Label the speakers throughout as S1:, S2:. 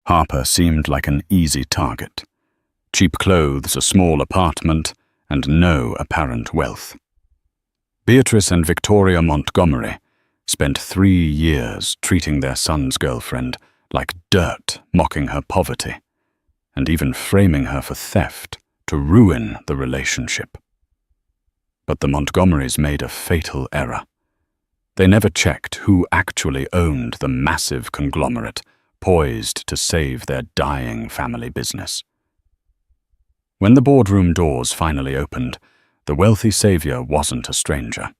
S1: Harper seemed like an easy target. Cheap clothes, a small apartment, and no apparent wealth. Beatrice and Victoria Montgomery spent 3 years treating their son's girlfriend like dirt, mocking her poverty, and even framing her for theft to ruin the relationship. But the Montgomerys made a fatal error. They never checked who actually owned the massive conglomerate poised to save their dying family business. When the boardroom doors finally opened, the wealthy savior wasn't a stranger.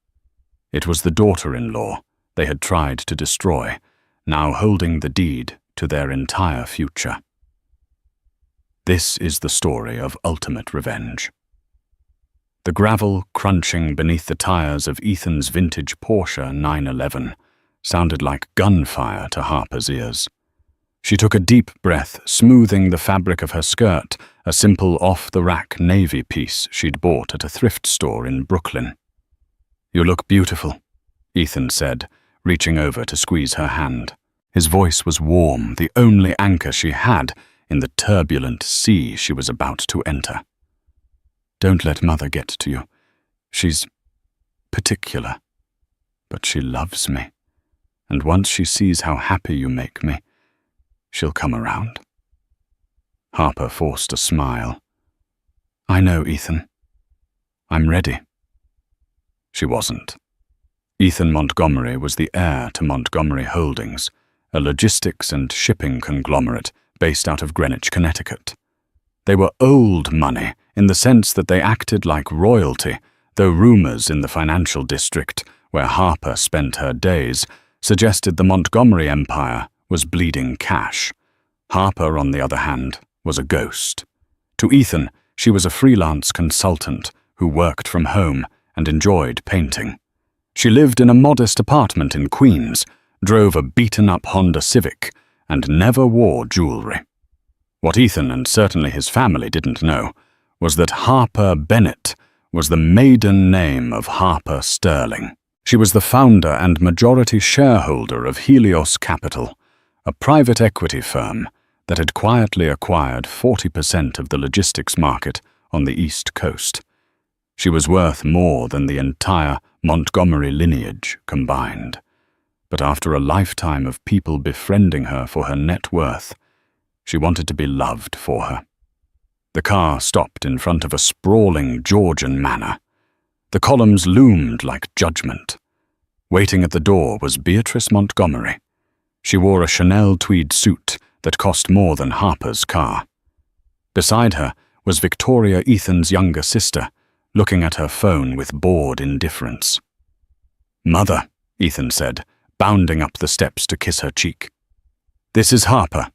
S1: It was the daughter-in-law they had tried to destroy, now holding the deed to their entire future. This is the story of ultimate revenge. The gravel crunching beneath the tires of Ethan's vintage Porsche 911 sounded like gunfire to Harper's ears. She took a deep breath, smoothing the fabric of her skirt, a simple off-the-rack navy piece she'd bought at a thrift store in Brooklyn. "You look beautiful," Ethan said, reaching over to squeeze her hand. His voice was warm, the only anchor she had in the turbulent sea she was about to enter. "Don't let Mother get to you. She's particular, but she loves me, and once she sees how happy you make me, she'll come around." Harper forced a smile. "I know, Ethan. I'm ready." She wasn't. Ethan Montgomery was the heir to Montgomery Holdings, a logistics and shipping conglomerate based out of Greenwich, Connecticut. They were old money in the sense that they acted like royalty, though rumors in the financial district, where Harper spent her days, suggested the Montgomery empire was bleeding cash. Harper, on the other hand, was a ghost. To Ethan, she was a freelance consultant who worked from home and enjoyed painting. She lived in a modest apartment in Queens, drove a beaten-up Honda Civic, and never wore jewelry. What Ethan, and certainly his family, didn't know was that Harper Bennett was the maiden name of Harper Sterling. She was the founder and majority shareholder of Helios Capital, a private equity firm that had quietly acquired 40% of the logistics market on the East Coast. She was worth more than the entire Montgomery lineage combined. But after a lifetime of people befriending her for her net worth, she wanted to be loved for her. The car stopped in front of a sprawling Georgian manor. The columns loomed like judgment. Waiting at the door was Beatrice Montgomery. She wore a Chanel tweed suit that cost more than Harper's car. Beside her was Victoria, Ethan's younger sister, looking at her phone with bored indifference. "Mother," Ethan said, bounding up the steps to kiss her cheek. "This is Harper."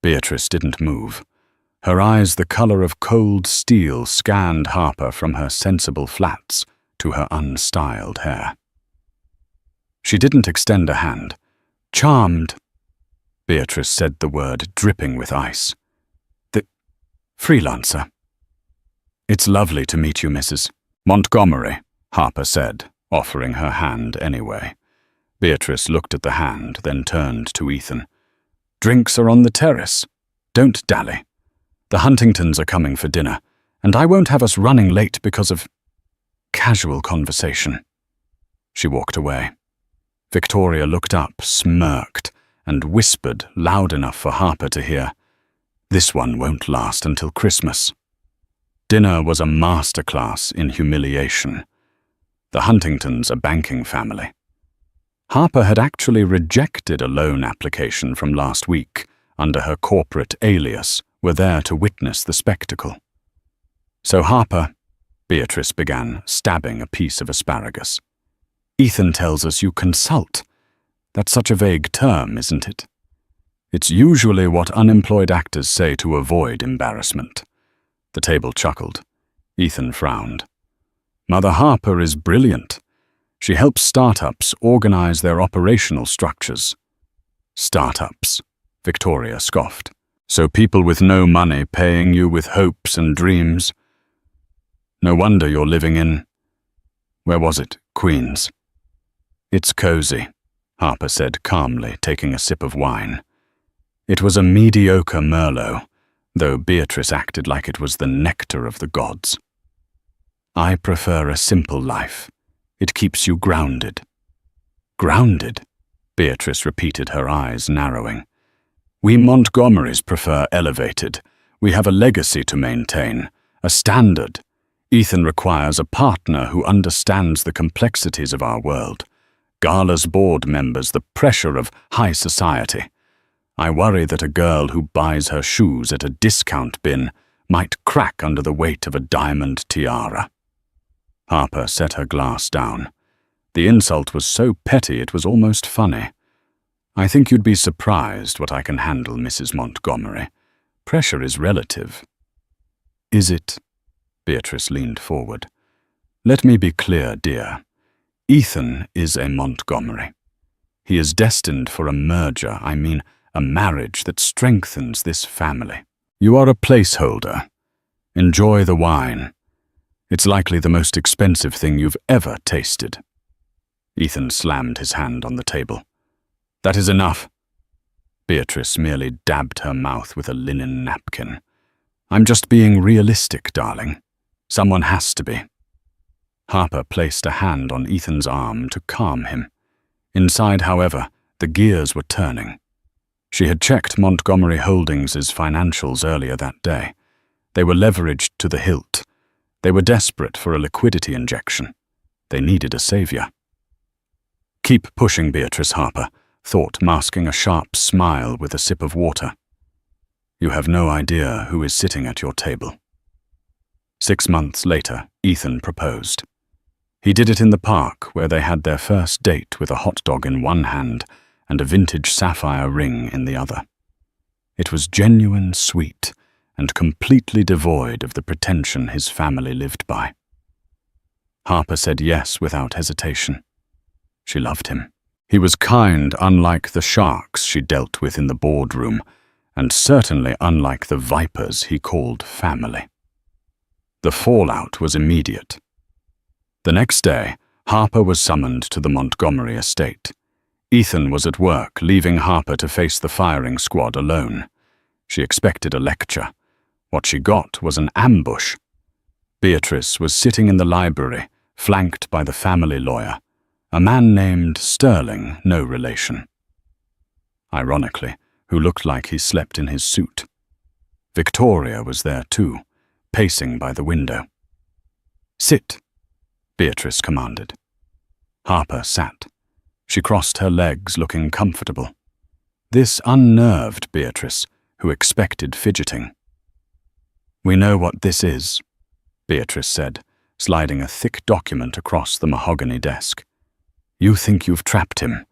S1: Beatrice didn't move. Her eyes, the color of cold steel, scanned Harper from her sensible flats to her unstyled hair. She didn't extend a hand. "Charmed," Beatrice said the word, dripping with ice. "The freelancer." "It's lovely to meet you, Mrs. Montgomery," Harper said, offering her hand anyway. Beatrice looked at the hand, then turned to Ethan. "Drinks are on the terrace. Don't dally. The Huntingtons are coming for dinner, and I won't have us running late because of casual conversation." She walked away. Victoria looked up, smirked, and whispered loud enough for Harper to hear, "This one won't last until Christmas." Dinner was a masterclass in humiliation. The Huntingtons, a banking family. Harper had actually rejected a loan application from last week under her corporate alias, were there to witness the spectacle. "So Harper," Beatrice began, stabbing a piece of asparagus. "Ethan tells us you consult. That's such a vague term, isn't it?" "It's usually what unemployed actors say to avoid embarrassment." The table chuckled. Ethan frowned. "Mother Harper is brilliant. She helps startups organize their operational structures." "Startups," Victoria scoffed. "So people with no money paying you with hopes and dreams. No wonder you're living in, where was it, Queens?" "It's cozy," Harper said calmly, taking a sip of wine. It was a mediocre Merlot, though Beatrice acted like it was the nectar of the gods. I prefer a simple life. It keeps you grounded. Grounded? Beatrice repeated, her eyes narrowing. We Montgomerys prefer elevated. We have a legacy to maintain, a standard. Ethan requires a partner who understands the complexities of our world. Gala's board members, the pressure of high society. I worry that a girl who buys her shoes at a discount bin might crack under the weight of a diamond tiara. Harper set her glass down. The insult was so petty it was almost funny. I think you'd be surprised what I can handle, Mrs. Montgomery. Pressure is relative. Is it? Beatrice leaned forward. Let me be clear, dear. Ethan is a Montgomery. He is destined for a merger, a marriage that strengthens this family. You are a placeholder. Enjoy the wine. It's likely the most expensive thing you've ever tasted. Ethan slammed his hand on the table. That is enough. Beatrice merely dabbed her mouth with a linen napkin. I'm just being realistic, darling. Someone has to be. Harper placed a hand on Ethan's arm to calm him. Inside, however, the gears were turning. She had checked Montgomery Holdings' financials earlier that day. They were leveraged to the hilt. They were desperate for a liquidity injection. They needed a savior. Keep pushing, Beatrice, Harper thought, masking a sharp smile with a sip of water. You have no idea who is sitting at your table. 6 months later, Ethan proposed. He did it in the park, where they had their first date with a hot dog in one hand and a vintage sapphire ring in the other. It was genuine, sweet, and completely devoid of the pretension his family lived by. Harper said yes without hesitation. She loved him. He was kind, unlike the sharks she dealt with in the boardroom, and certainly unlike the vipers he called family. The fallout was immediate. The next day, Harper was summoned to the Montgomery estate. Ethan was at work, leaving Harper to face the firing squad alone. She expected a lecture. What she got was an ambush. Beatrice was sitting in the library, flanked by the family lawyer, a man named Sterling, no relation. Ironically, who looked like he slept in his suit. Victoria was there too, pacing by the window. Sit, Beatrice commanded. Harper sat. She crossed her legs, looking comfortable. This unnerved Beatrice, who expected fidgeting. We know what this is, Beatrice said, sliding a thick document across the mahogany desk. You think you've trapped him.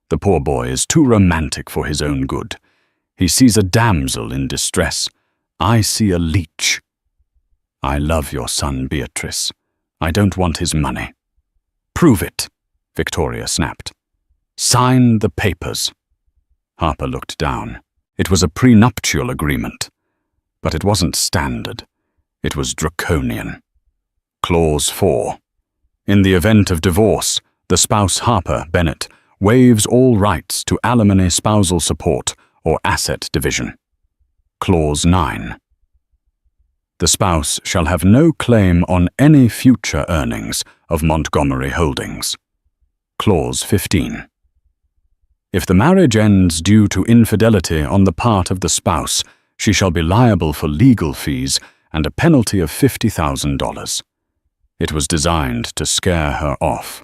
S1: The poor boy is too romantic for his own good. He sees a damsel in distress. I see a leech. I love your son, Beatrice. I don't want his money. Prove it, Victoria snapped. Sign the papers. Harper looked down. It was a prenuptial agreement. But it wasn't standard. It was draconian. Clause 4. In the event of divorce, the spouse Harper Bennett waives all rights to alimony, spousal support, or asset division. Clause 9. The spouse shall have no claim on any future earnings of Montgomery Holdings. Clause 15. If the marriage ends due to infidelity on the part of the spouse, she shall be liable for legal fees and a penalty of $50,000. It was designed to scare her off.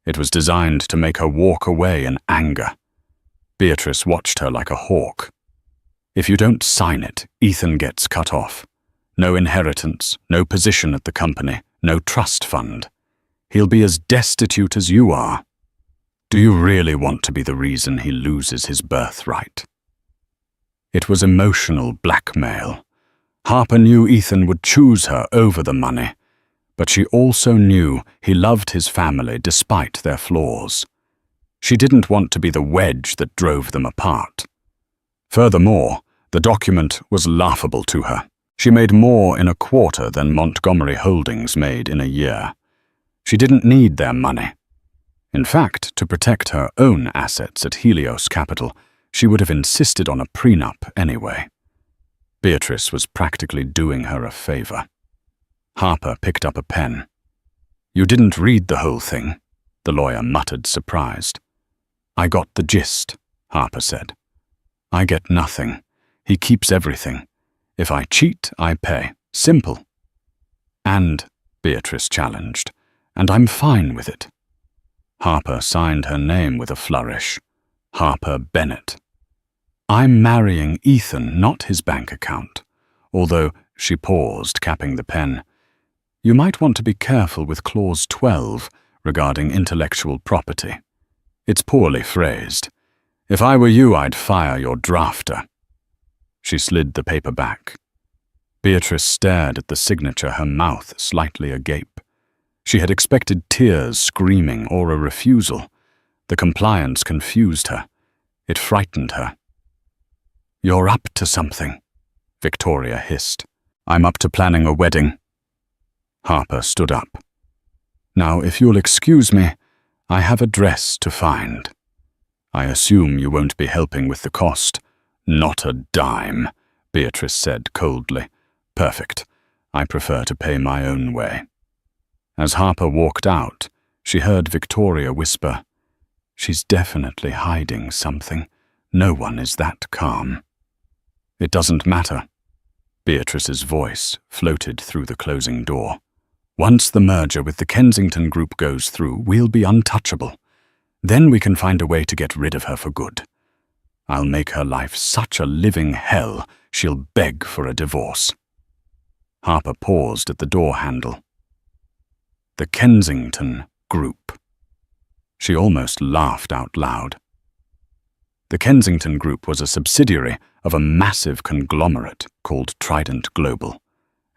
S1: It was designed to make her walk away in anger. Beatrice watched her like a hawk. If you don't sign it, Ethan gets cut off. No inheritance, no position at the company, no trust fund. He'll be as destitute as you are. Do you really want to be the reason he loses his birthright? It was emotional blackmail. Harper knew Ethan would choose her over the money, but she also knew he loved his family despite their flaws. She didn't want to be the wedge that drove them apart. Furthermore, the document was laughable to her. She made more in a quarter than Montgomery Holdings made in a year. She didn't need their money. In fact, to protect her own assets at Helios Capital, She would have insisted on a prenup anyway. Beatrice was practically doing her a favor. Harper picked up a pen. "You didn't read the whole thing," the lawyer muttered, surprised. "I got the gist," Harper said. "I get nothing. He keeps everything. If I cheat, I pay. Simple." "And," Beatrice challenged, "and I'm fine with it." Harper signed her name with a flourish. Harper Bennett. "I'm marrying Ethan, not his bank account. Although," she paused, capping the pen, "you might want to be careful with Clause 12 regarding intellectual property. It's poorly phrased. If I were you, I'd fire your drafter." She slid the paper back. Beatrice stared at the signature, her mouth slightly agape. She had expected tears, screaming, or a refusal. The compliance confused her. It frightened her. "You're up to something," Victoria hissed. "I'm up to planning a wedding." Harper stood up. "Now, if you'll excuse me, I have a dress to find. I assume you won't be helping with the cost." "Not a dime," Beatrice said coldly. "Perfect. I prefer to pay my own way." As Harper walked out, she heard Victoria whisper, "She's definitely hiding something. No one is that calm." "It doesn't matter." Beatrice's voice floated through the closing door. "Once the merger with the Kensington Group goes through, we'll be untouchable. Then we can find a way to get rid of her for good. I'll make her life such a living hell, she'll beg for a divorce." Harper paused at the door handle. The Kensington Group. She almost laughed out loud. The Kensington Group was a subsidiary of a massive conglomerate called Trident Global,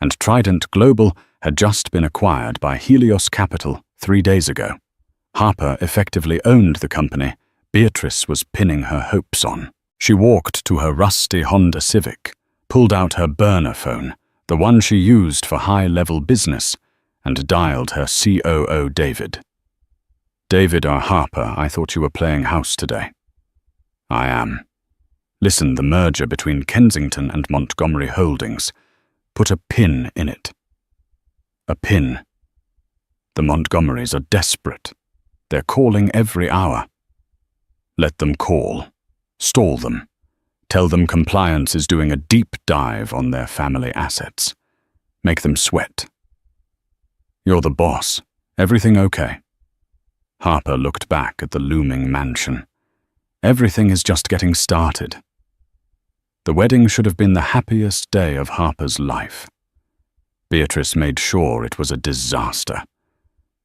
S1: and Trident Global had just been acquired by Helios Capital 3 days ago. Harper effectively owned the company Beatrice was pinning her hopes on. She walked to her rusty Honda Civic, pulled out her burner phone, the one she used for high-level business, and dialed her COO David. "David R. Harper, I thought you were playing house today." "I am. Listen, the merger between Kensington and Montgomery Holdings. Put a pin in it." "A pin?" "The Montgomerys are desperate. They're calling every hour." "Let them call. Stall them. Tell them compliance is doing a deep dive on their family assets. Make them sweat." "You're the boss. Everything okay?" Harper looked back at the looming mansion. Everything is just getting started. The wedding should have been the happiest day of Harper's life. Beatrice made sure it was a disaster.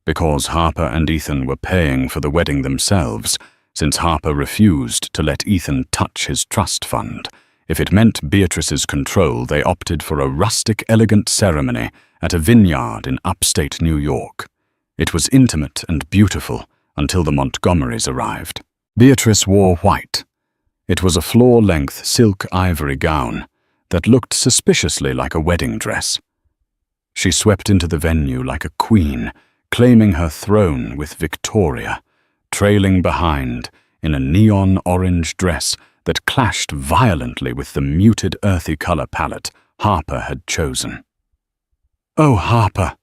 S1: Because Harper and Ethan were paying for the wedding themselves, since Harper refused to let Ethan touch his trust fund. If it meant Beatrice's control, they opted for a rustic, elegant ceremony at a vineyard in upstate New York. It was intimate and beautiful until the Montgomerys arrived. Beatrice wore white. It was a floor-length silk ivory gown that looked suspiciously like a wedding dress. She swept into the venue like a queen, claiming her throne with Victoria, trailing behind in a neon orange dress that clashed violently with the muted earthy color palette Harper had chosen. "Oh, Harper!"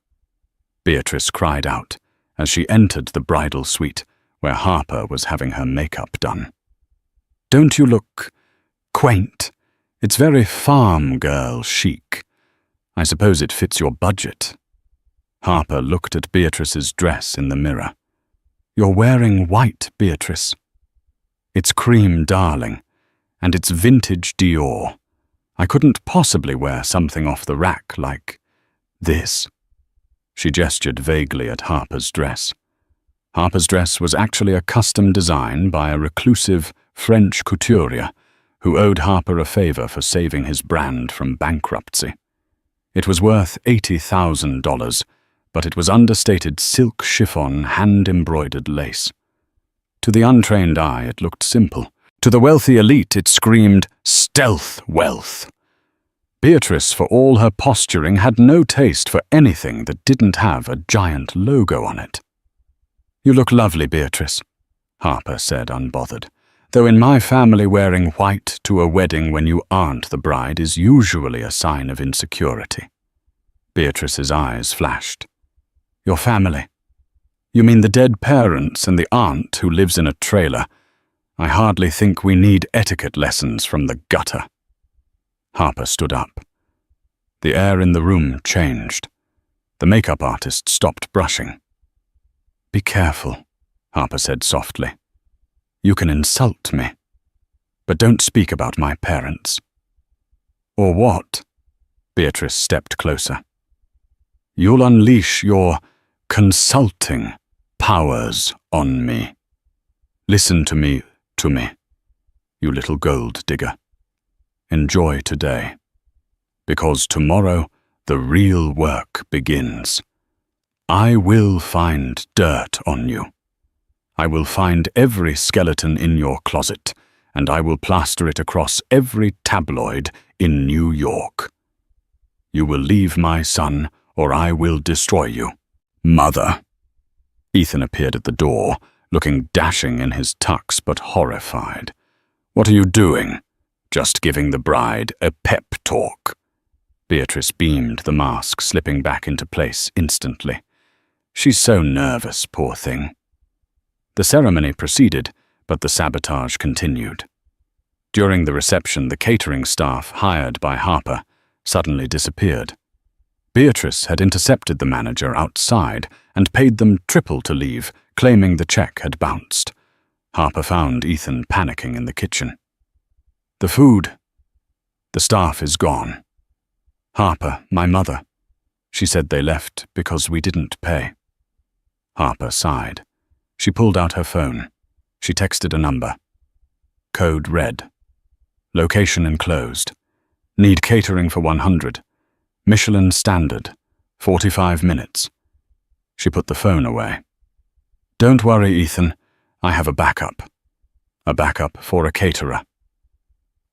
S1: Beatrice cried out as she entered the bridal suite where Harper was having her makeup done. "Don't you look quaint? It's very farm girl chic. I suppose it fits your budget." Harper looked at Beatrice's dress in the mirror. "You're wearing white, Beatrice." "It's cream, darling, and it's vintage Dior. I couldn't possibly wear something off the rack like this." She gestured vaguely at Harper's dress. Harper's dress was actually a custom design by a reclusive French couturier who owed Harper a favor for saving his brand from bankruptcy. It was worth $80,000, but it was understated silk chiffon hand-embroidered lace. To the untrained eye, it looked simple. To the wealthy elite, it screamed stealth wealth. Beatrice, for all her posturing, had no taste for anything that didn't have a giant logo on it. "You look lovely, Beatrice," Harper said, unbothered. though in my family wearing white to a wedding when you aren't the bride is usually a sign of insecurity. Beatrice's eyes flashed. Your family? You mean the dead parents and the aunt who lives in a trailer? I hardly think we need etiquette lessons from the gutter. Harper stood up. The air in the room changed. The makeup artist stopped brushing. Be careful, Harper said softly. You can insult me, but don't speak about my parents. Or what? Beatrice stepped closer. You'll unleash your consulting powers on me. Listen to me, you little gold digger. Enjoy today, because tomorrow the real work begins. I will find dirt on you. I will find every skeleton in your closet, and I will plaster it across every tabloid in New York. You will leave my son, or I will destroy you. Mother. Ethan appeared at the door, looking dashing in his tux but horrified. What are you doing? Just giving the bride a pep talk. Beatrice beamed, the mask slipping back into place instantly. She's so nervous, poor thing. The ceremony proceeded, but the sabotage continued. During the reception, the catering staff, hired by Harper, suddenly disappeared. Beatrice had intercepted the manager outside and paid them triple to leave, claiming the check had bounced. Harper found Ethan panicking in the kitchen. The food. The staff is gone. Harper, my mother. She said they left because we didn't pay. Harper sighed. She pulled out her phone. She texted a number. Code red. Location enclosed. Need catering for 100. Michelin standard. 45 minutes. She put the phone away. Don't worry, Ethan. I have a backup. A backup for a caterer.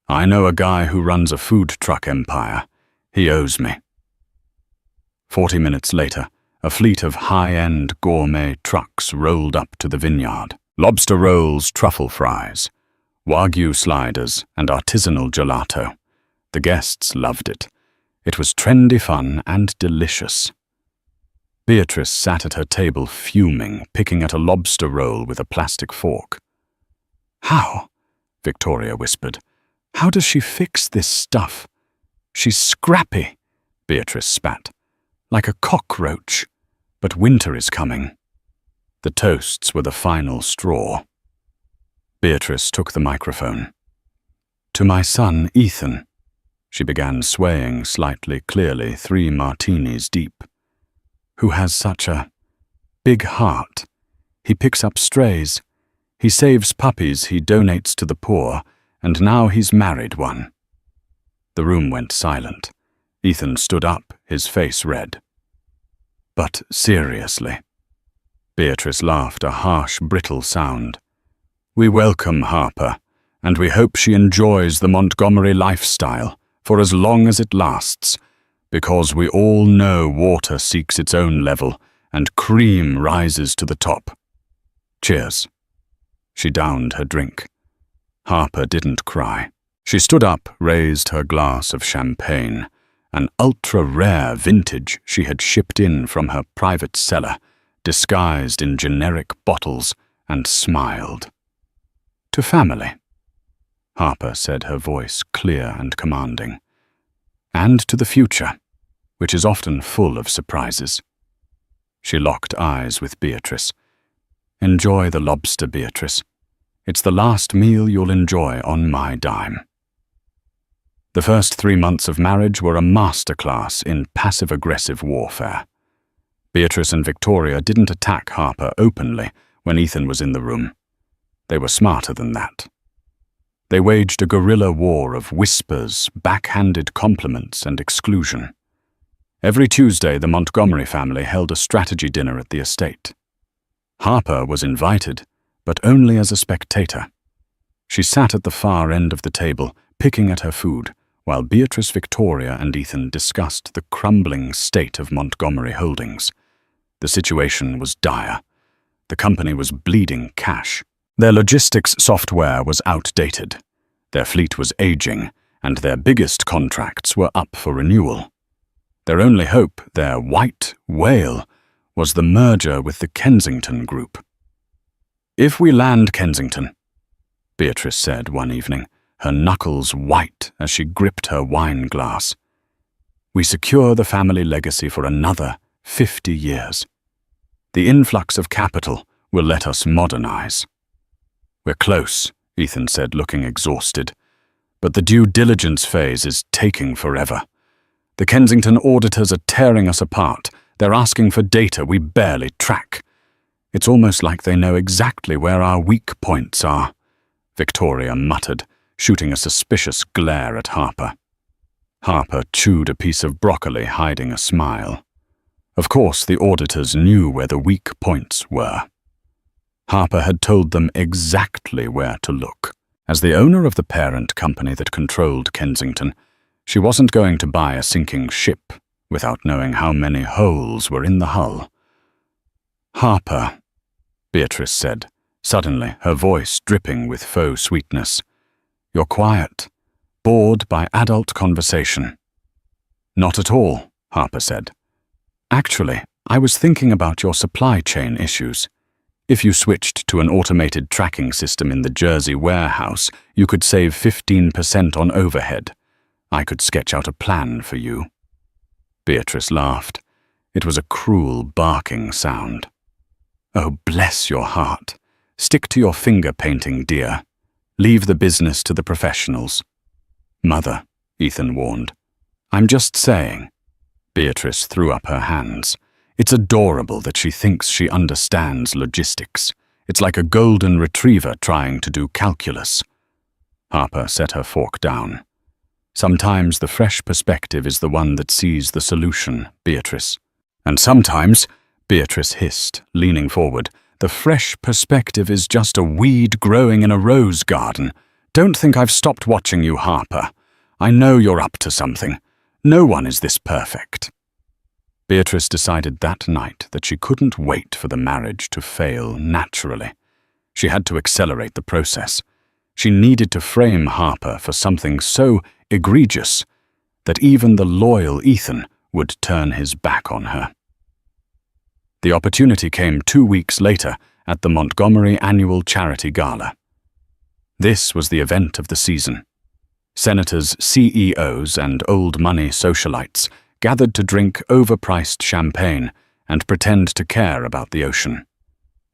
S1: I know a guy who runs a food truck empire. He owes me. 40 minutes later, a fleet of high-end gourmet trucks rolled up to the vineyard. Lobster rolls, truffle fries, Wagyu sliders, and artisanal gelato. The guests loved it. It was trendy fun and delicious. Beatrice sat at her table fuming, picking at a lobster roll with a plastic fork. How? Victoria whispered. How does she fix this stuff? She's scrappy, Beatrice spat. Like a cockroach. But winter is coming. The toasts were the final straw. Beatrice took the microphone. To my son, Ethan. She began swaying slightly clearly, 3 martinis deep. Who has such a big heart. He picks up strays. He saves puppies he donates to the poor, and now he's married one. The room went silent. Ethan stood up, his face red. But seriously. Beatrice laughed, a harsh, brittle sound. We welcome Harper, and we hope she enjoys the Montgomery lifestyle for as long as it lasts, because we all know water seeks its own level and cream rises to the top. Cheers. She downed her drink. Harper didn't cry. She stood up, raised her glass of champagne, an ultra-rare vintage she had shipped in from her private cellar, disguised in generic bottles, and smiled. To family, Harper said, her voice clear and commanding. And to the future, which is often full of surprises. She locked eyes with Beatrice. Enjoy the lobster, Beatrice. It's the last meal you'll enjoy on my dime. The first 3 months of marriage were a masterclass in passive-aggressive warfare. Beatrice and Victoria didn't attack Harper openly when Ethan was in the room. They were smarter than that. They waged a guerrilla war of whispers, backhanded compliments, and exclusion. Every Tuesday, the Montgomery family held a strategy dinner at the estate. Harper was invited, but only as a spectator. She sat at the far end of the table, picking at her food, while Beatrice, Victoria, and Ethan discussed the crumbling state of Montgomery Holdings. The situation was dire. The company was bleeding cash. Their logistics software was outdated, their fleet was aging, and their biggest contracts were up for renewal. Their only hope, their white whale, was the merger with the Kensington Group. "If we land Kensington," Beatrice said one evening, her knuckles white as she gripped her wine glass, "we secure the family legacy for another 50 years. The influx of capital will let us modernize." "We're close," Ethan said, looking exhausted, "but the due diligence phase is taking forever. The Kensington auditors are tearing us apart. They're asking for data we barely track. It's almost like they know exactly where our weak points are," Victoria muttered, shooting a suspicious glare at Harper. Harper chewed a piece of broccoli, hiding a smile. Of course, the auditors knew where the weak points were. Harper had told them exactly where to look. As the owner of the parent company that controlled Kensington, she wasn't going to buy a sinking ship without knowing how many holes were in the hull. "Harper," Beatrice said, suddenly her voice dripping with faux sweetness. "You're quiet, bored by adult conversation." "Not at all," Harper said. "Actually, I was thinking about your supply chain issues. If you switched to an automated tracking system in the Jersey warehouse, you could save 15% on overhead. I could sketch out a plan for you." Beatrice laughed. It was a cruel, barking sound. "Oh, bless your heart. Stick to your finger painting, dear. Leave the business to the professionals." "Mother," Ethan warned. "I'm just saying." Beatrice threw up her hands. "It's adorable that she thinks she understands logistics. It's like a golden retriever trying to do calculus." Harper set her fork down. "Sometimes the fresh perspective is the one that sees the solution, Beatrice. And sometimes," Beatrice hissed, leaning forward, "the fresh perspective is just a weed growing in a rose garden. Don't think I've stopped watching you, Harper. I know you're up to something. No one is this perfect." Beatrice decided that night that she couldn't wait for the marriage to fail naturally. She had to accelerate the process. She needed to frame Harper for something so egregious that even the loyal Ethan would turn his back on her. The opportunity came 2 weeks later at the Montgomery Annual Charity Gala. This was the event of the season. Senators, CEOs, and old money socialites gathered to drink overpriced champagne and pretend to care about the ocean.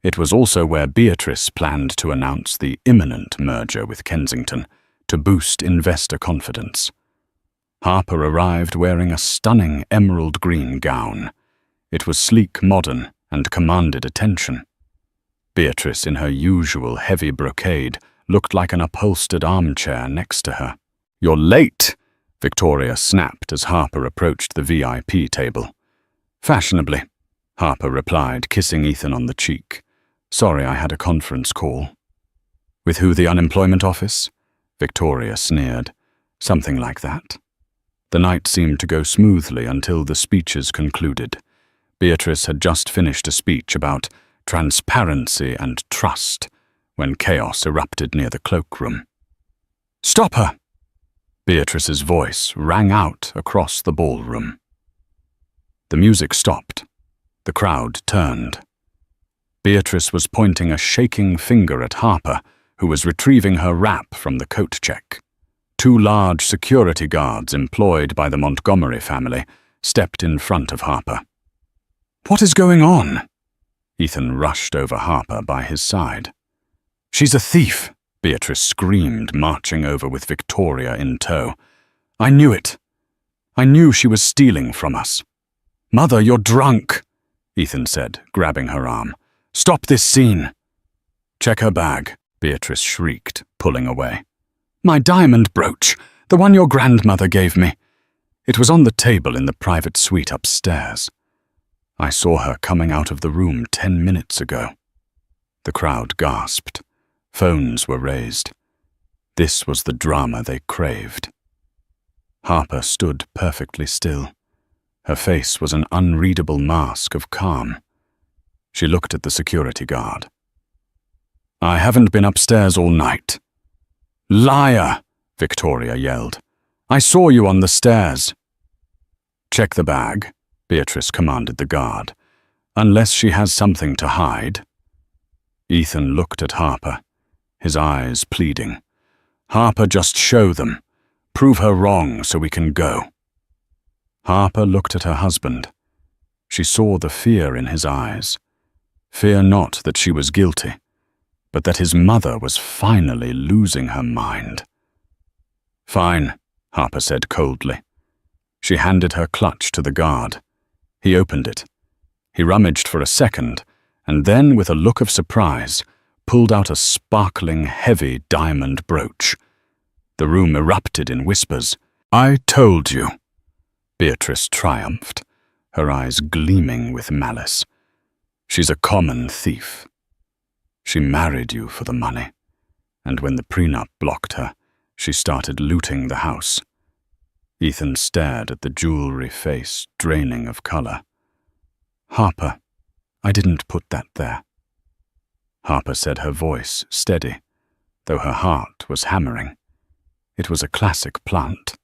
S1: It was also where Beatrice planned to announce the imminent merger with Kensington to boost investor confidence. Harper arrived wearing a stunning emerald green gown. It was sleek, modern, and commanded attention. Beatrice, in her usual heavy brocade, looked like an upholstered armchair next to her. "You're late," Victoria snapped as Harper approached the VIP table. "Fashionably," Harper replied, kissing Ethan on the cheek. "Sorry, I had a conference call." "With who, the unemployment office?" Victoria sneered. "Something like that." The night seemed to go smoothly until the speeches concluded. Beatrice had just finished a speech about transparency and trust when chaos erupted near the cloakroom. "Stop her!" Beatrice's voice rang out across the ballroom. The music stopped. The crowd turned. Beatrice was pointing a shaking finger at Harper, who was retrieving her wrap from the coat check. 2 large security guards employed by the Montgomery family stepped in front of Harper. "What is going on?" Ethan rushed over Harper by his side. "She's a thief," Beatrice screamed, marching over with Victoria in tow. "I knew it. I knew she was stealing from us." "Mother, you're drunk," Ethan said, grabbing her arm. "Stop this scene." "Check her bag," Beatrice shrieked, pulling away. "My diamond brooch, the one your grandmother gave me. It was on the table in the private suite upstairs. I saw her coming out of the room 10 minutes ago." The crowd gasped. Phones were raised. This was the drama they craved. Harper stood perfectly still. Her face was an unreadable mask of calm. She looked at the security guard. I haven't been upstairs all night. Liar, Victoria yelled. I saw you on the stairs. Check the bag, Beatrice commanded the guard, unless she has something to hide. Ethan looked at Harper, his eyes pleading. Harper, just show them. Prove her wrong so we can go. Harper looked at her husband. She saw the fear in his eyes. Fear not that she was guilty, but that his mother was finally losing her mind. Fine, Harper said coldly. She handed her clutch to the guard. He opened it. He rummaged for a second, and then, with a look of surprise, pulled out a sparkling, heavy diamond brooch. The room erupted in whispers. I told you, Beatrice triumphed, her eyes gleaming with malice. She's a common thief. She married you for the money, and when the prenup blocked her, she started looting the house. Ethan stared at the jewelry face draining of color. Harper, I didn't put that there. Harper said, her voice steady, though her heart was hammering. It was a classic plant.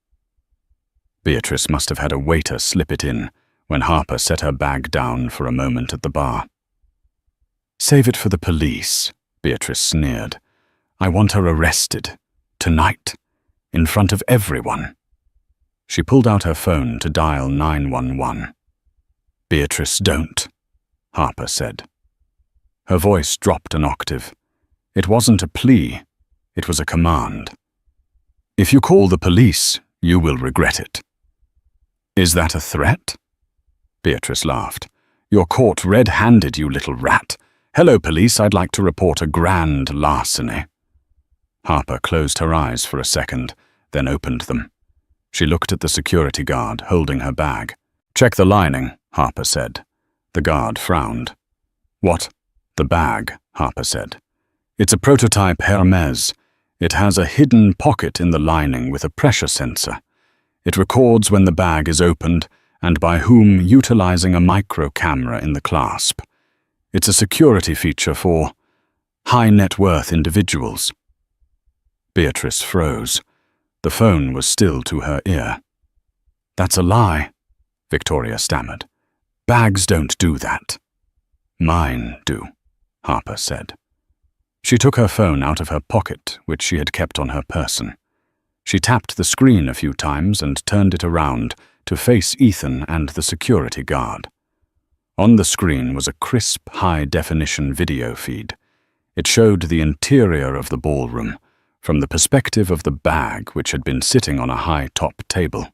S1: Beatrice must have had a waiter slip it in when Harper set her bag down for a moment at the bar. Save it for the police, Beatrice sneered. I want her arrested, tonight, in front of everyone. She pulled out her phone to dial 911. Beatrice, don't, Harper said. Her voice dropped an octave. It wasn't a plea, it was a command. If you call the police, you will regret it. Is that a threat? Beatrice laughed. You're caught red-handed, you little rat. Hello, police, I'd like to report a grand larceny. Harper closed her eyes for a second, then opened them. She looked at the security guard holding her bag. Check the lining, Harper said. The guard frowned. What? The bag, Harper said. It's a prototype Hermes. It has a hidden pocket in the lining with a pressure sensor. It records when the bag is opened and by whom, utilizing a micro camera in the clasp. It's a security feature for high net worth individuals. Beatrice froze. The phone was still to her ear. That's a lie, Victoria stammered. Bags don't do that. Mine do, Harper said. She took her phone out of her pocket, which she had kept on her person. She tapped the screen a few times and turned it around to face Ethan and the security guard. On the screen was a crisp, high-definition video feed. It showed the interior of the ballroom, from the perspective of the bag which had been sitting on a high-top table.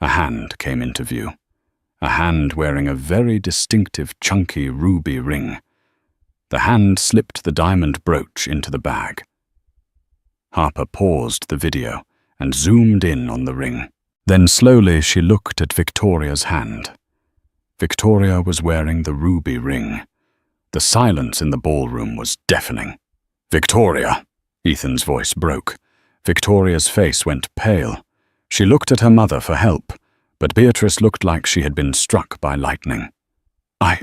S1: A hand came into view, a hand wearing a very distinctive chunky ruby ring. The hand slipped the diamond brooch into the bag. Harper paused the video and zoomed in on the ring. Then slowly she looked at Victoria's hand. Victoria was wearing the ruby ring. The silence in the ballroom was deafening. Victoria! Ethan's voice broke. Victoria's face went pale. She looked at her mother for help, but Beatrice looked like she had been struck by lightning. I,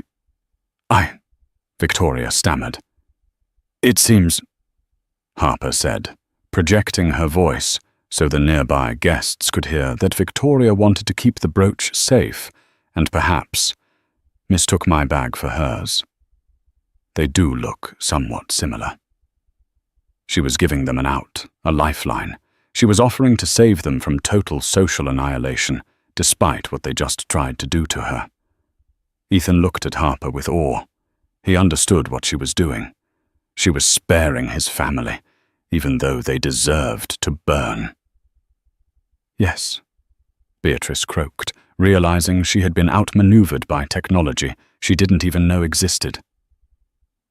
S1: Victoria stammered. It seems, Harper said, projecting her voice so the nearby guests could hear that Victoria wanted to keep the brooch safe and perhaps mistook my bag for hers. They do look somewhat similar. She was giving them an out, a lifeline. She was offering to save them from total social annihilation, despite what they just tried to do to her. Ethan looked at Harper with awe. He understood what she was doing. She was sparing his family, even though they deserved to burn. Yes, Beatrice croaked, realizing she had been outmaneuvered by technology she didn't even know existed.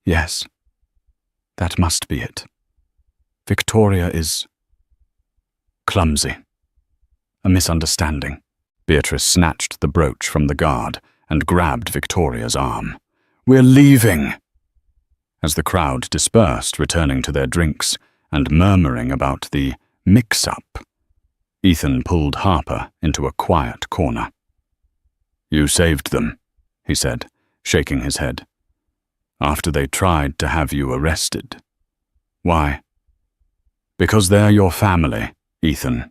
S1: Yes, that must be it. Victoria is clumsy. A misunderstanding. Beatrice snatched the brooch from the guard and grabbed Victoria's arm. We're leaving! As the crowd dispersed, returning to their drinks and murmuring about the mix-up, Ethan pulled Harper into a quiet corner. You saved them, he said, shaking his head. After they tried to have you arrested, Why? Because they're your family, Ethan,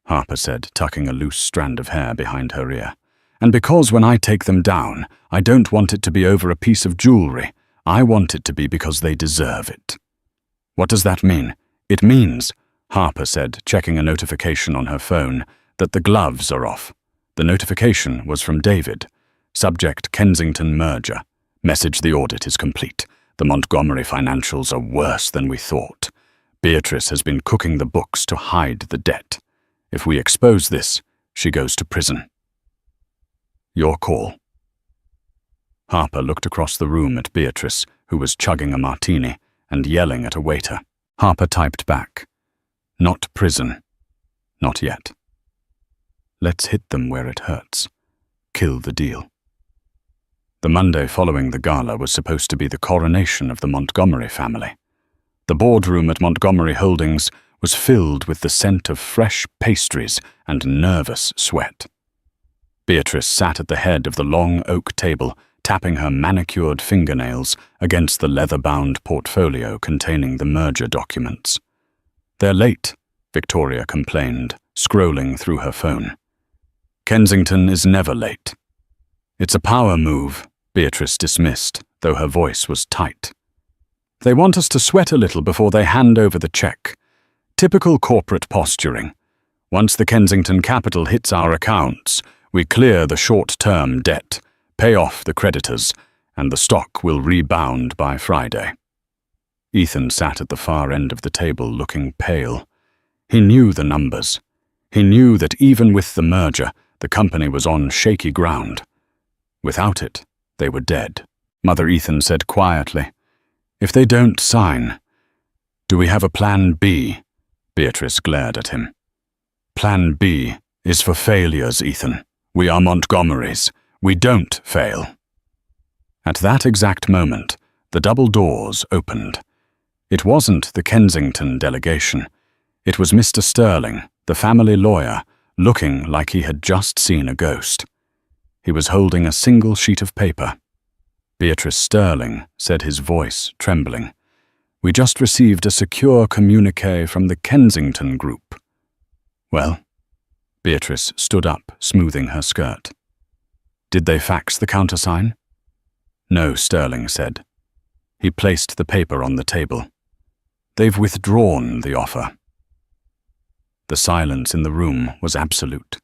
S1: Harper said, tucking a loose strand of hair behind her ear. And because when I take them down, I don't want it to be over a piece of jewelry. I want it to be because they deserve it. What does that mean? It means, Harper said, checking a notification on her phone, that the gloves are off. The notification was from David. Subject Kensington merger. Message: the audit is complete. The Montgomery financials are worse than we thought. Beatrice has been cooking the books to hide the debt. If we expose this, she goes to prison. Your call. Harper looked across the room at Beatrice, who was chugging a martini and yelling at a waiter. Harper typed back. Not prison. Not yet. Let's hit them where it hurts. Kill the deal. The Monday following the gala was supposed to be the coronation of the Montgomery family. The boardroom at Montgomery Holdings was filled with the scent of fresh pastries and nervous sweat. Beatrice sat at the head of the long oak table, tapping her manicured fingernails against the leather-bound portfolio containing the merger documents. They're late, Victoria complained, scrolling through her phone. Kensington is never late. It's a power move, Beatrice dismissed, though her voice was tight. They want us to sweat a little before they hand over the check. Typical corporate posturing. Once the Kensington capital hits our accounts, we clear the short-term debt, pay off the creditors, and the stock will rebound by Friday. Ethan sat at the far end of the table looking pale. He knew the numbers. He knew that even with the merger, the company was on shaky ground. Without it, they were dead. Mother Ethan said quietly, If they don't sign, do we have a plan B? Beatrice glared at him. Plan B is for failures, Ethan. We are Montgomerys. We don't fail. At that exact moment, the double doors opened. It wasn't the Kensington delegation. It was Mr. Sterling, the family lawyer, looking like he had just seen a ghost. He was holding a single sheet of paper. Beatrice Sterling, said, his voice trembling. We just received a secure communique from the Kensington Group. Well? Beatrice stood up, smoothing her skirt. Did they fax the countersign? No, Sterling said. He placed the paper on the table. They've withdrawn the offer. The silence in the room was absolute.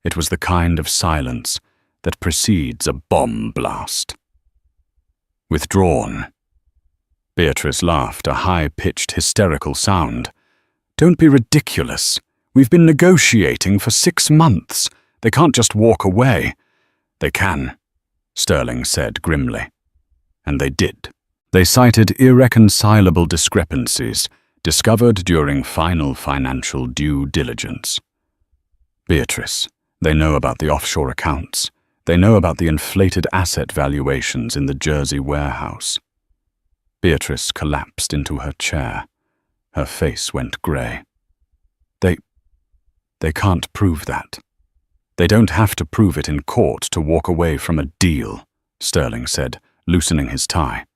S1: It was the kind of silence that precedes a bomb blast. Withdrawn. Beatrice laughed, a high-pitched, hysterical sound. Don't be ridiculous. We've been negotiating for 6 months. They can't just walk away. They can, Sterling said grimly. And they did. They cited irreconcilable discrepancies discovered during final financial due diligence. Beatrice, they know about the offshore accounts. They know about the inflated asset valuations in the Jersey warehouse. Beatrice collapsed into her chair. Her face went grey. They can't prove that. They don't have to prove it in court to walk away from a deal, Sterling said, loosening his tie.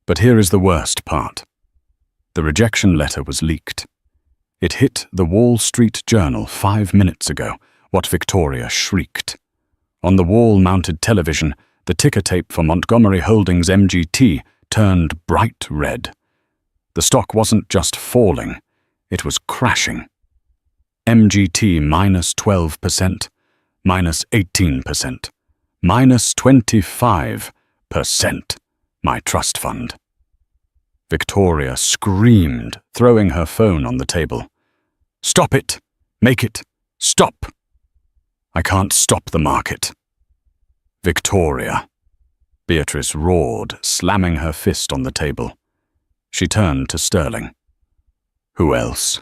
S1: But here is the worst part. The rejection letter was leaked. It hit the Wall Street Journal 5 minutes ago, what Victoria shrieked. On the wall-mounted television, the ticker tape for Montgomery Holdings MGT turned bright red. The stock wasn't just falling, it was crashing. MGT minus 12%, minus 18%, minus 25%, my trust fund. Victoria screamed, throwing her phone on the table. Stop it! Make it! Stop! I can't stop the market. Victoria. Beatrice roared, slamming her fist on the table. She turned to Sterling. Who else?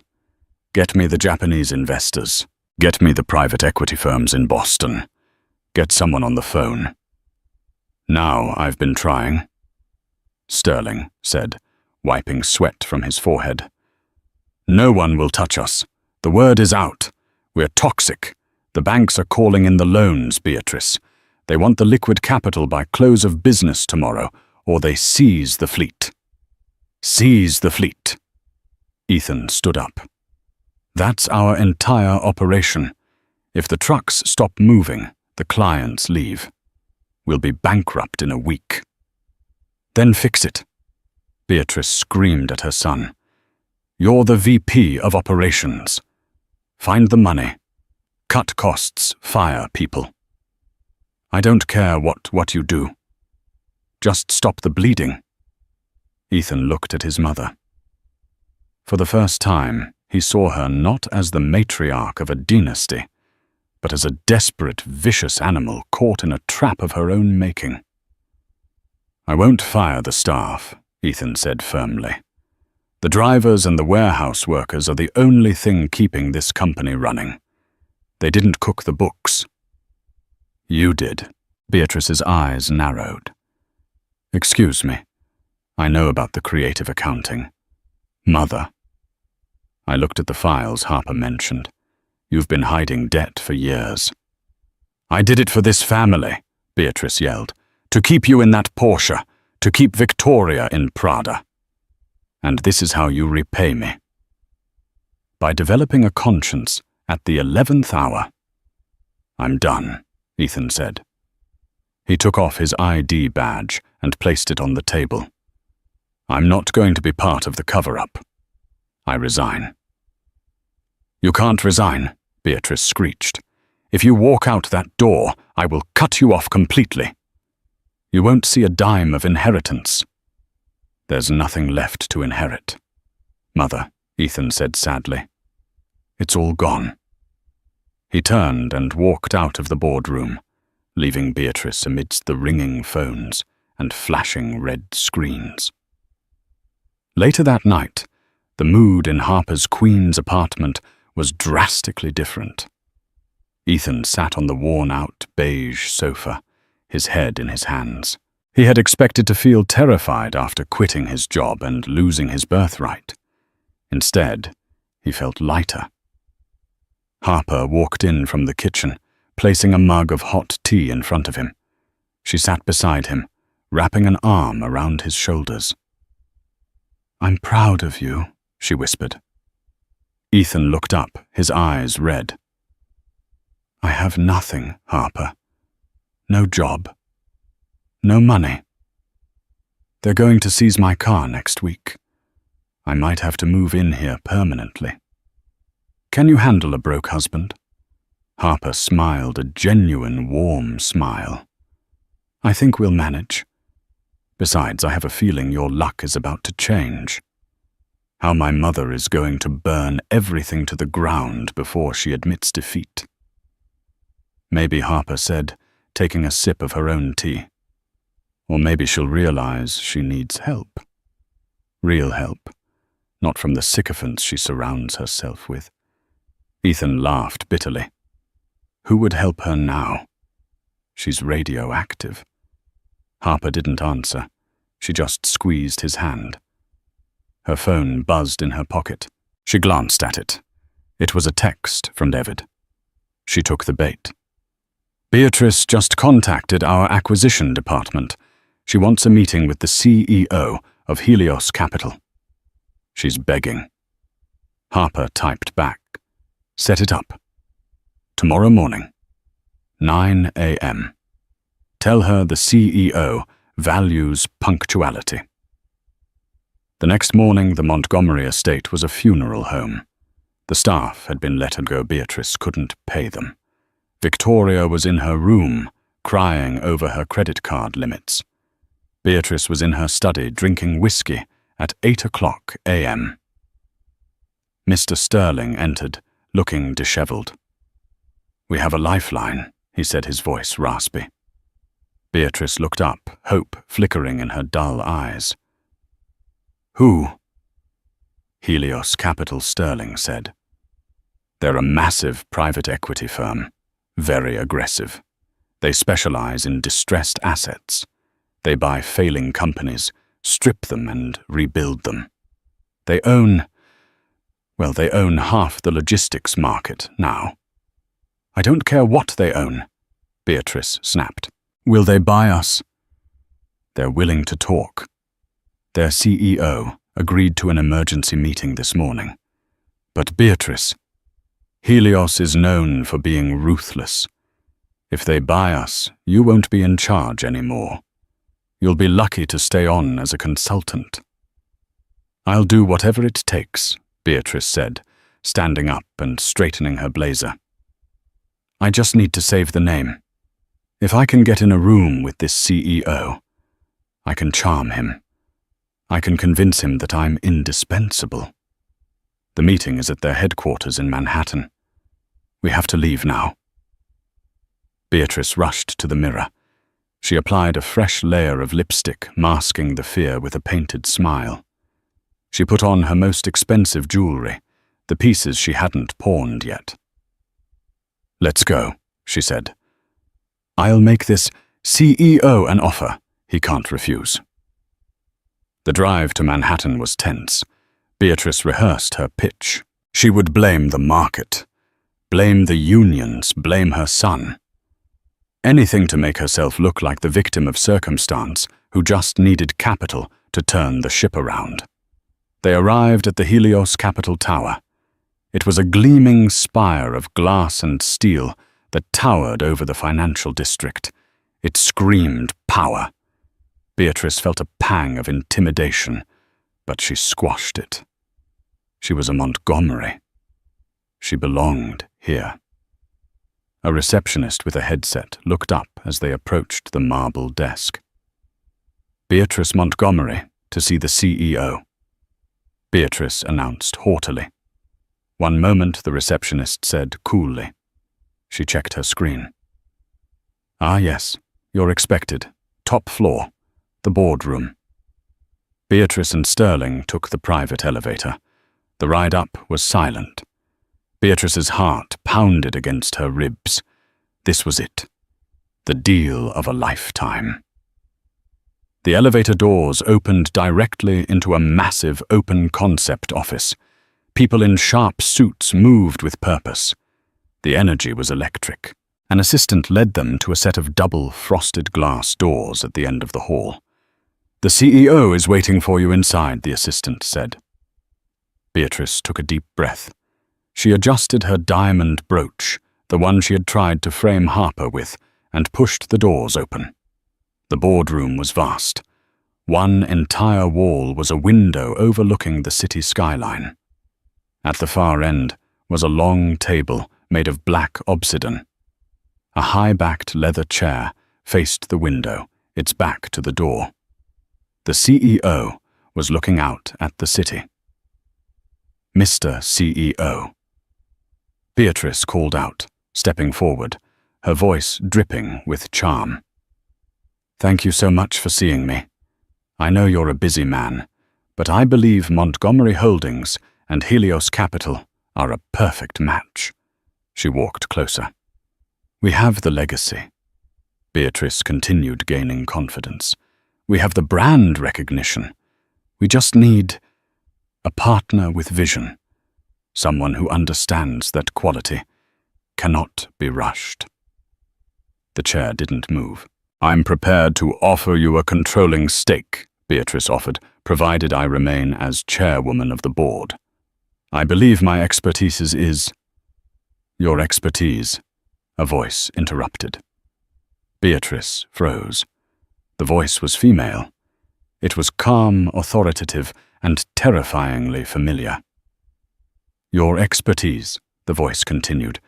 S1: Get me the Japanese investors. Get me the private equity firms in Boston. Get someone on the phone. Now I've been trying, Sterling said, wiping sweat from his forehead. No one will touch us. The word is out. We're toxic. The banks are calling in the loans, Beatrice. They want the liquid capital by close of business tomorrow, or they seize the fleet. Seize the fleet. Ethan stood up. That's our entire operation. If the trucks stop moving, the clients leave. We'll be bankrupt in a week. Then fix it. Beatrice screamed at her son. You're the VP of operations. Find the money. Cut costs, fire people. I don't care what you do. Just stop the bleeding. Ethan looked at his mother. For the first time, he saw her not as the matriarch of a dynasty, but as a desperate, vicious animal caught in a trap of her own making. I won't fire the staff, Ethan said firmly. The drivers and the warehouse workers are the only thing keeping this company running. They didn't cook the books. You did. Beatrice's eyes narrowed. Excuse me. I know about the creative accounting. Mother. I looked at the files Harper mentioned. You've been hiding debt for years. I did it for this family, Beatrice yelled. To keep you in that Porsche. To keep Victoria in Prada. And this is how you repay me. By developing a conscience at the 11th hour. I'm done, Ethan said. He took off his ID badge and placed it on the table. I'm not going to be part of the cover-up. I resign. You can't resign, Beatrice screeched. If you walk out that door, I will cut you off completely. You won't see a dime of inheritance. There's nothing left to inherit. Mother, Ethan said sadly. It's all gone. He turned and walked out of the boardroom, leaving Beatrice amidst the ringing phones and flashing red screens. Later that night, the mood in Harper's Queen's apartment was drastically different. Ethan sat on the worn-out beige sofa, his head in his hands. He had expected to feel terrified after quitting his job and losing his birthright. Instead, he felt lighter. Harper walked in from the kitchen, placing a mug of hot tea in front of him. She sat beside him, wrapping an arm around his shoulders. I'm proud of you, she whispered. Ethan looked up, his eyes red. I have nothing, Harper. No job. No money. They're going to seize my car next week. I might have to move in here permanently. Can you handle a broke husband? Harper smiled a genuine, warm smile. I think we'll manage. Besides, I have a feeling your luck is about to change. How my mother is going to burn everything to the ground before she admits defeat. Maybe, Harper said, taking a sip of her own tea. Or maybe she'll realize she needs help. Real help, not from the sycophants she surrounds herself with. Ethan laughed bitterly. Who would help her now? She's radioactive. Harper didn't answer. She just squeezed his hand. Her phone buzzed in her pocket. She glanced at it. It was a text from David. She took the bait. Beatrice just contacted our acquisition department. She wants a meeting with the CEO of Helios Capital. She's begging. Harper typed back. Set it up. Tomorrow morning, 9 a.m. Tell her the CEO values punctuality. The next morning, the Montgomery estate was a funeral home. The staff had been let go. Beatrice couldn't pay them. Victoria was in her room, crying over her credit card limits. Beatrice was in her study drinking whiskey at 8:00 a.m. Mr. Sterling entered, looking disheveled. We have a lifeline, he said, his voice raspy. Beatrice looked up, hope flickering in her dull eyes. Who? Helios Capital, Sterling said. They're a massive private equity firm, very aggressive. They specialize in distressed assets. They buy failing companies, strip them and rebuild them. They own half the logistics market now. I don't care what they own, Beatrice snapped. Will they buy us? They're willing to talk. Their CEO agreed to an emergency meeting this morning. But Beatrice, Helios is known for being ruthless. If they buy us, you won't be in charge anymore. You'll be lucky to stay on as a consultant." "I'll do whatever it takes," Beatrice said, standing up and straightening her blazer. "I just need to save the name. If I can get in a room with this CEO, I can charm him. I can convince him that I'm indispensable. The meeting is at their headquarters in Manhattan. We have to leave now." Beatrice rushed to the mirror. She applied a fresh layer of lipstick, masking the fear with a painted smile. She put on her most expensive jewelry, the pieces she hadn't pawned yet. "Let's go," she said. "I'll make this CEO an offer he can't refuse." The drive to Manhattan was tense. Beatrice rehearsed her pitch. She would blame the market, blame the unions, blame her son. Anything to make herself look like the victim of circumstance who just needed capital to turn the ship around. They arrived at the Helios Capital Tower. It was a gleaming spire of glass and steel that towered over the financial district. It screamed power. Beatrice felt a pang of intimidation, but she squashed it. She was a Montgomery. She belonged here. A receptionist with a headset looked up as they approached the marble desk. "Beatrice Montgomery, to see the CEO." Beatrice announced haughtily. One moment, the receptionist said coolly. She checked her screen. "Ah, yes, you're expected. Top floor, the boardroom." Beatrice and Sterling took the private elevator. The ride up was silent. Beatrice's heart pounded against her ribs. This was it. The deal of a lifetime. The elevator doors opened directly into a massive open-concept office. People in sharp suits moved with purpose. The energy was electric. An assistant led them to a set of double frosted glass doors at the end of the hall. "The CEO is waiting for you inside," the assistant said. Beatrice took a deep breath. She adjusted her diamond brooch, the one she had tried to frame Harper with, and pushed the doors open. The boardroom was vast. One entire wall was a window overlooking the city skyline. At the far end was a long table made of black obsidian. A high-backed leather chair faced the window, its back to the door. The CEO was looking out at the city. "Mr. CEO." Beatrice called out, stepping forward, her voice dripping with charm. "Thank you so much for seeing me. I know you're a busy man, but I believe Montgomery Holdings and Helios Capital are a perfect match." She walked closer. "We have the legacy." Beatrice continued gaining confidence. "We have the brand recognition. We just need a partner with vision, someone who understands that quality cannot be rushed." The chair didn't move. "I'm prepared to offer you a controlling stake," Beatrice offered, "provided I remain as chairwoman of the board. I believe my expertise is—" "Your expertise," a voice interrupted. Beatrice froze. The voice was female. It was calm, authoritative, and terrifyingly familiar. "Your expertise," the voice continued,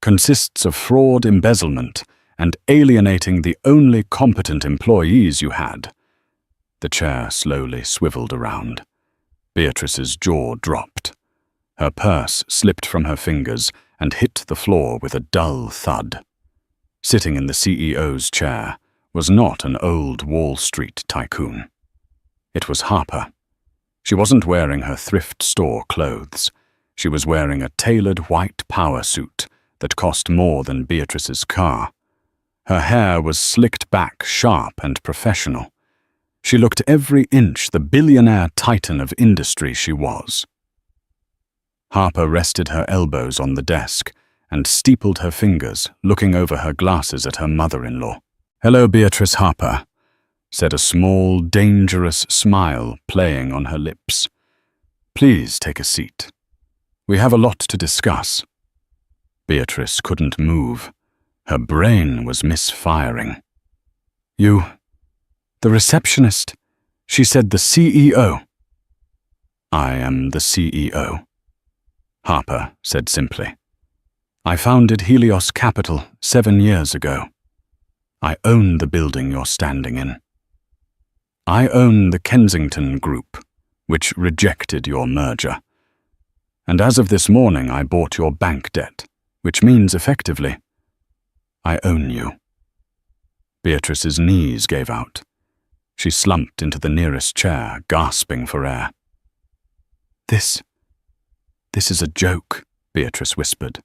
S1: "consists of fraud, embezzlement, and alienating the only competent employees you had." The chair slowly swiveled around. Beatrice's jaw dropped. Her purse slipped from her fingers and hit the floor with a dull thud. Sitting in the CEO's chair was not an old Wall Street tycoon. It was Harper. She wasn't wearing her thrift store clothes. She was wearing a tailored white power suit that cost more than Beatrice's car. Her hair was slicked back, sharp and professional. She looked every inch the billionaire titan of industry she was. Harper rested her elbows on the desk and steepled her fingers, looking over her glasses at her mother-in-law. "Hello, Beatrice Harper. said a small, dangerous smile playing on her lips. "Please take a seat. We have a lot to discuss." Beatrice couldn't move. Her brain was misfiring. The receptionist, she said the CEO." "I am the CEO," Harper said simply. "I founded Helios Capital 7 years ago. I own the building you're standing in. I own the Kensington Group, which rejected your merger. And as of this morning, I bought your bank debt, which means effectively, I own you." Beatrice's knees gave out. She slumped into the nearest chair, gasping for air. This is a joke," Beatrice whispered.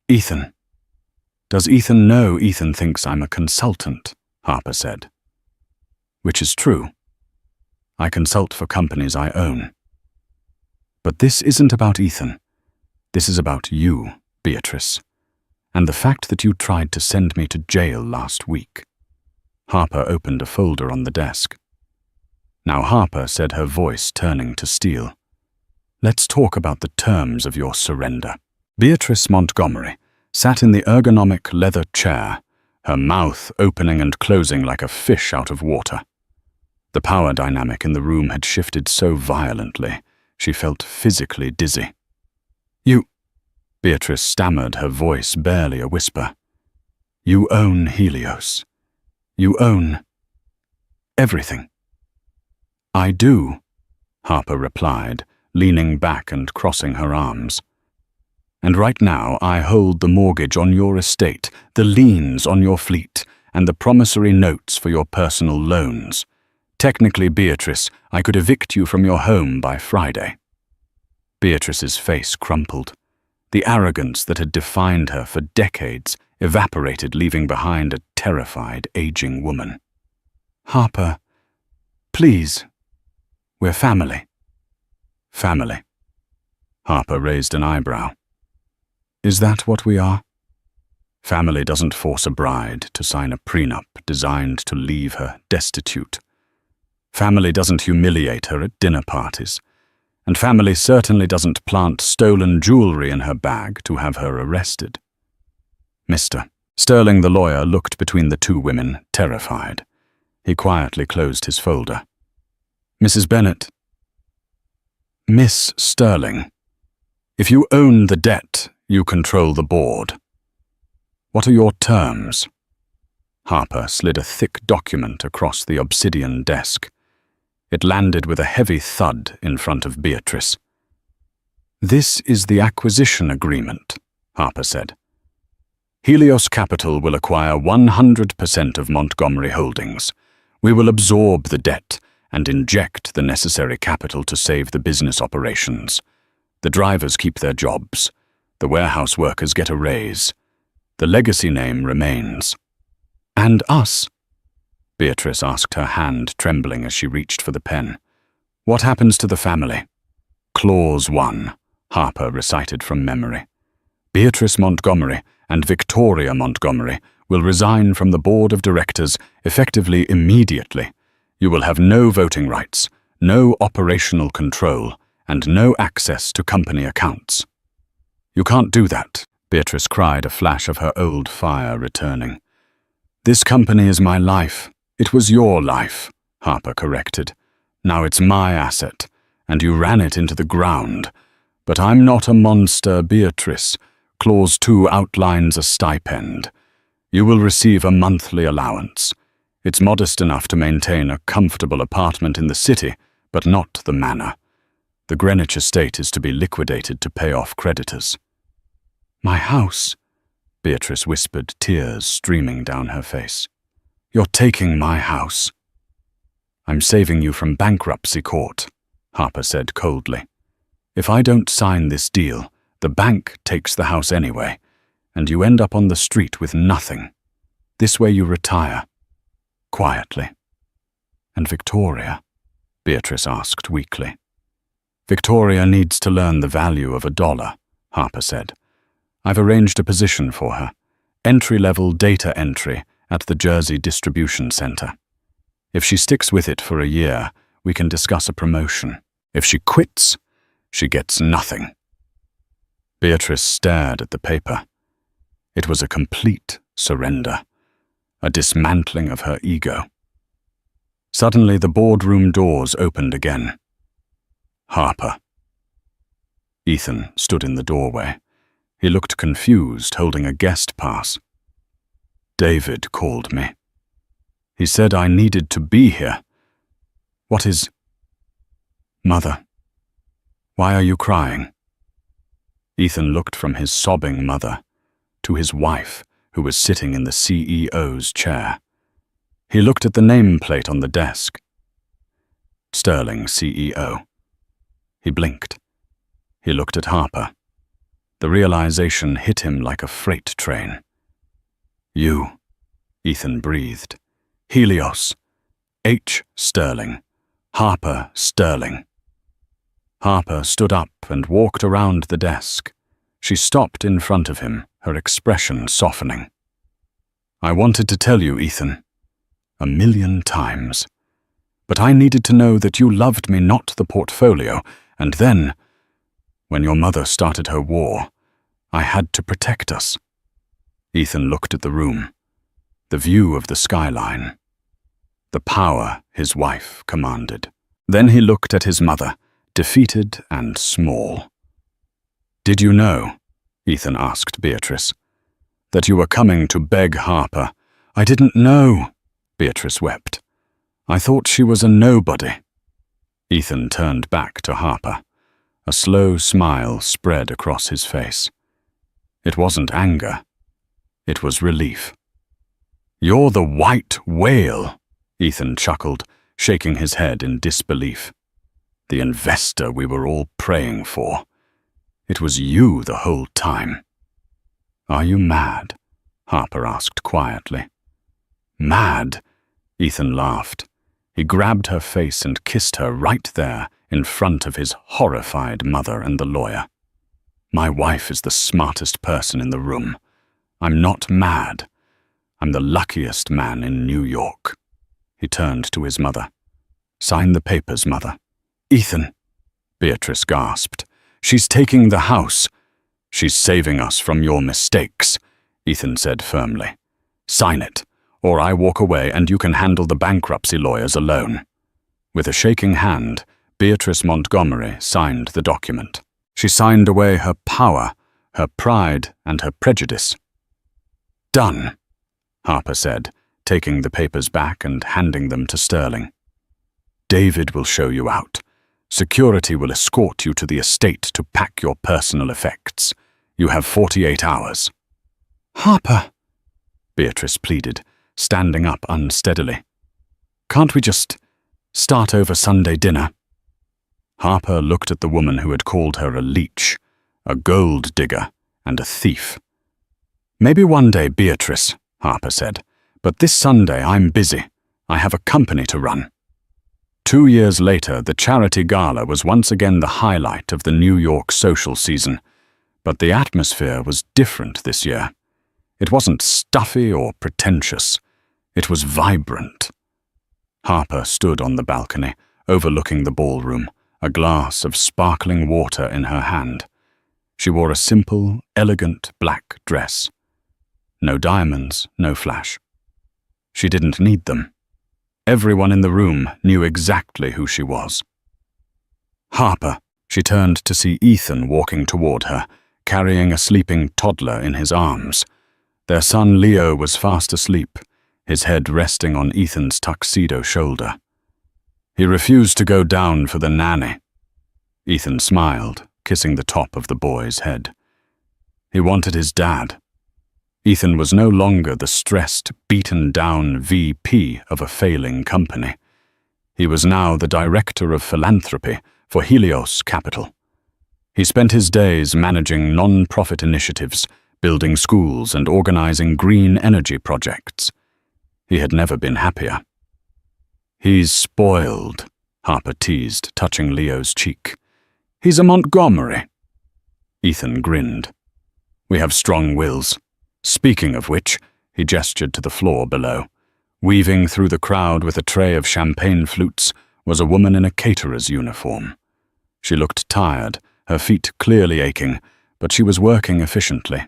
S1: "Ethan. Does Ethan know Ethan thinks I'm a consultant?" Harper said. "Which is true. I consult for companies I own. But this isn't about Ethan. This is about you, Beatrice, and the fact that you tried to send me to jail last week." Harper opened a folder on the desk. Now Harper said, her voice turning to steel, "Let's talk about the terms of your surrender." Beatrice Montgomery sat in the ergonomic leather chair, her mouth opening and closing like a fish out of water. The power dynamic in the room had shifted so violently, she felt physically dizzy. "You," Beatrice stammered, her voice barely a whisper. "You own Helios. You own everything." "I do," Harper replied, leaning back and crossing her arms. "And right now I hold the mortgage on your estate, the liens on your fleet, and the promissory notes for your personal loans. Technically, Beatrice, I could evict you from your home by Friday." Beatrice's face crumpled. The arrogance that had defined her for decades evaporated, leaving behind a terrified, aging woman. "Harper, please. We're family." "Family?" Harper raised an eyebrow. "Is that what we are?" Family doesn't force a bride to sign a prenup designed to leave her destitute. Family doesn't humiliate her at dinner parties. And family certainly doesn't plant stolen jewelry in her bag to have her arrested. "Mr." Sterling the lawyer looked between the two women, terrified. He quietly closed his folder. "Mrs. Bennet." "Miss Sterling, if you own the debt, you control the board. What are your terms?" Harper slid a thick document across the obsidian desk. It landed with a heavy thud in front of Beatrice. "This is the acquisition agreement," Harper said. "Helios Capital will acquire 100% of Montgomery Holdings. We will absorb the debt and inject the necessary capital to save the business operations. The drivers keep their jobs. The warehouse workers get a raise. The legacy name remains." "And us?" Beatrice asked, her hand trembling as she reached for the pen. "What happens to the family?" "Clause 1, Harper recited from memory. "Beatrice Montgomery and Victoria Montgomery will resign from the board of directors effectively immediately. You will have no voting rights, no operational control, and no access to company accounts." "You can't do that," Beatrice cried, a flash of her old fire returning. "This company is my life. It was your life," Harper corrected. "Now it's my asset, and you ran it into the ground. But I'm not a monster, Beatrice. Clause 2 outlines a stipend. You will receive a monthly allowance. It's modest enough to maintain a comfortable apartment in the city, but not the manor. The Greenwich estate is to be liquidated to pay off creditors." "My house," Beatrice whispered, tears streaming down her face. "You're taking my house." "I'm saving you from bankruptcy court," Harper said coldly. "If I don't sign this deal, the bank takes the house anyway, and you end up on the street with nothing. This way you retire. Quietly." "And Victoria?" Beatrice asked weakly. "Victoria needs to learn the value of $1, Harper said. "I've arranged a position for her, entry-level data entry at the Jersey Distribution Center. If she sticks with it for a year, we can discuss a promotion. If she quits, she gets nothing. Beatrice stared at the paper. It was a complete surrender, a dismantling of her ego. Suddenly, the boardroom doors opened again. Harper. Ethan stood in the doorway. He looked confused, holding a guest pass. David called me. He said I needed to be here. What is... Mother, why are you crying? Ethan looked from his sobbing mother to his wife, who was sitting in the CEO's chair. He looked at the nameplate on the desk. Sterling, CEO. He blinked. He looked at Harper. The realization hit him like a freight train. You, Ethan breathed. Helios. H. Sterling. Harper Sterling. Harper stood up and walked around the desk. She stopped in front of him, her expression softening. I wanted to tell you, Ethan, 1,000,000 times. But I needed to know that you loved me, not the portfolio, and then, when your mother started her war, I had to protect us. Ethan looked at the room, the view of the skyline, the power his wife commanded. Then he looked at his mother, defeated and small. Did you know, Ethan asked Beatrice, that you were coming to beg Harper? I didn't know, Beatrice wept. I thought she was a nobody. Ethan turned back to Harper. A slow smile spread across his face. It wasn't anger. It was relief. You're the white whale, Ethan chuckled, shaking his head in disbelief. The investor we were all praying for. It was you the whole time. Are you mad? Harper asked quietly. Mad? Ethan laughed. He grabbed her face and kissed her right there in front of his horrified mother and the lawyer. My wife is the smartest person in the room. I'm not mad. I'm the luckiest man in New York. He turned to his mother. Sign the papers, Mother. Ethan, Beatrice gasped. She's taking the house. She's saving us from your mistakes, Ethan said firmly. Sign it, or I walk away and you can handle the bankruptcy lawyers alone. With a shaking hand, Beatrice Montgomery signed the document. She signed away her power, her pride, and her prejudice. Done, Harper said, taking the papers back and handing them to Sterling. David will show you out. Security will escort you to the estate to pack your personal effects. You have 48 hours. Harper, Beatrice pleaded, standing up unsteadily. Can't we just start over Sunday dinner? Harper looked at the woman who had called her a leech, a gold digger, and a thief. Maybe one day, Beatrice, Harper said, but this Sunday I'm busy. I have a company to run. 2 years later, the charity gala was once again the highlight of the New York social season, but the atmosphere was different this year. It wasn't stuffy or pretentious. It was vibrant. Harper stood on the balcony, overlooking the ballroom, a glass of sparkling water in her hand. She wore a simple, elegant black dress. No diamonds, no flash. She didn't need them. Everyone in the room knew exactly who she was. Harper, she turned to see Ethan walking toward her, carrying a sleeping toddler in his arms. Their son Leo was fast asleep, his head resting on Ethan's tuxedo shoulder. He refused to go down for the nanny. Ethan smiled, kissing the top of the boy's head. He wanted his dad. Ethan was no longer the stressed, beaten-down VP of a failing company. He was now the director of philanthropy for Helios Capital. He spent his days managing non-profit initiatives, building schools and organizing green energy projects. He had never been happier. He's spoiled, Harper teased, touching Leo's cheek. He's a Montgomery. Ethan grinned. We have strong wills. Speaking of which, he gestured to the floor below, Weaving through the crowd with a tray of champagne flutes was a woman in a caterer's uniform. She looked tired, her feet clearly aching, but she was working efficiently.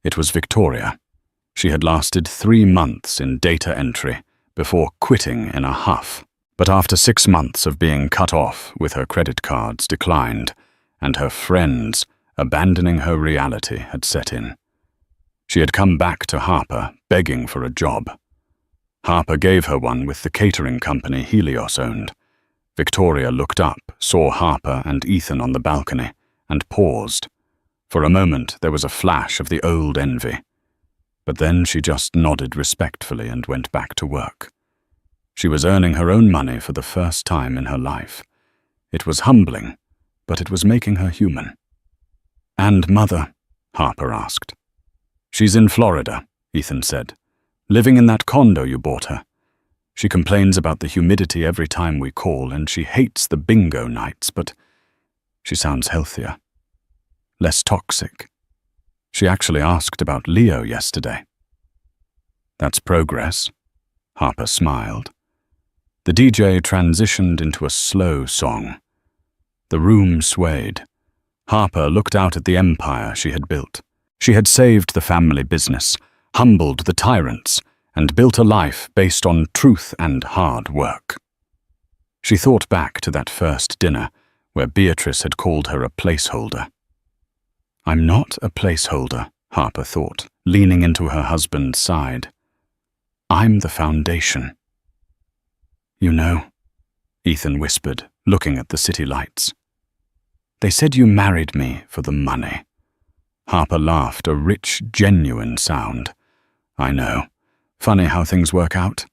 S1: It was Victoria. She had lasted 3 months in data entry before quitting in a huff. But after 6 months of being cut off with her credit cards declined, and her friends abandoning her reality had set in. She had come back to Harper begging for a job. Harper gave her one with the catering company Helios owned. Victoria looked up, saw Harper and Ethan on the balcony, and paused. For a moment there was a flash of the old envy. But then she just nodded respectfully and went back to work. She was earning her own money for the first time in her life. It was humbling, but it was making her human. "And Mother?" Harper asked. "She's in Florida," Ethan said, "living in that condo you bought her. She complains about the humidity every time we call, and she hates the bingo nights, but she sounds healthier. Less toxic. She actually asked about Leo yesterday." "That's progress." Harper smiled. The DJ transitioned into a slow song. The room swayed. Harper looked out at the empire she had built. She had saved the family business, humbled the tyrants, and built a life based on truth and hard work. She thought back to that first dinner where Beatrice had called her a placeholder. "I'm not a placeholder," Harper thought, leaning into her husband's side. "I'm the foundation." "You know," Ethan whispered, looking at the city lights. "They said you married me for the money." Harper laughed, a rich, genuine sound. "I know. Funny how things work out."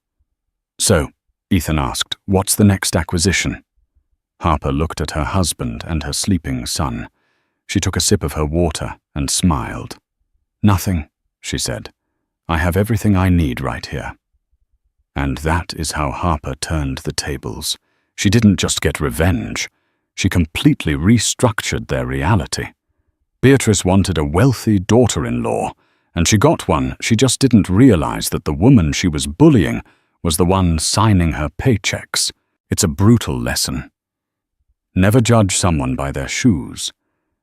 S1: "So," Ethan asked, "what's the next acquisition?" Harper looked at her husband and her sleeping son. She took a sip of her water and smiled. "Nothing," she said. "I have everything I need right here." And that is how Harper turned the tables. She didn't just get revenge. She completely restructured their reality. Beatrice wanted a wealthy daughter-in-law, and she got one. She just didn't realize that the woman she was bullying was the one signing her paychecks. It's a brutal lesson. Never judge someone by their shoes,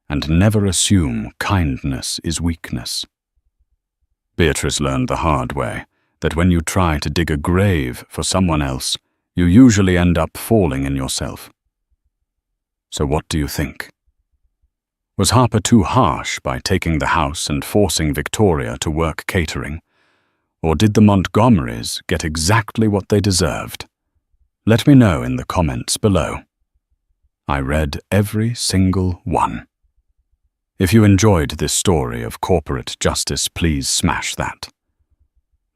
S1: and never assume kindness is weakness. Beatrice learned the hard way that when you try to dig a grave for someone else, you usually end up falling in yourself. So what do you think? Was Harper too harsh by taking the house and forcing Victoria to work catering? Or did the Montgomerys get exactly what they deserved? Let me know in the comments below. I read every single one. If you enjoyed this story of corporate justice, please smash that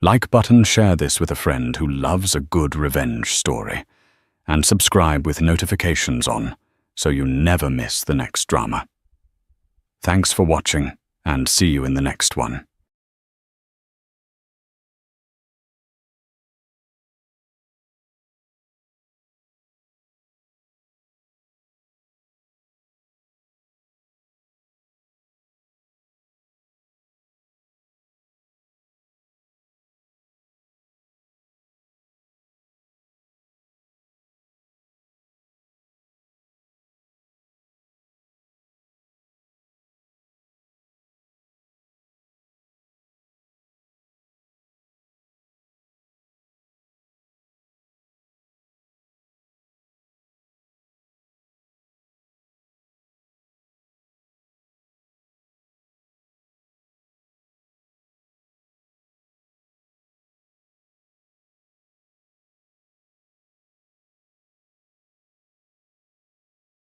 S1: like button, share this with a friend who loves a good revenge story, and subscribe with notifications on so you never miss the next drama. Thanks for watching, and see you in the next one.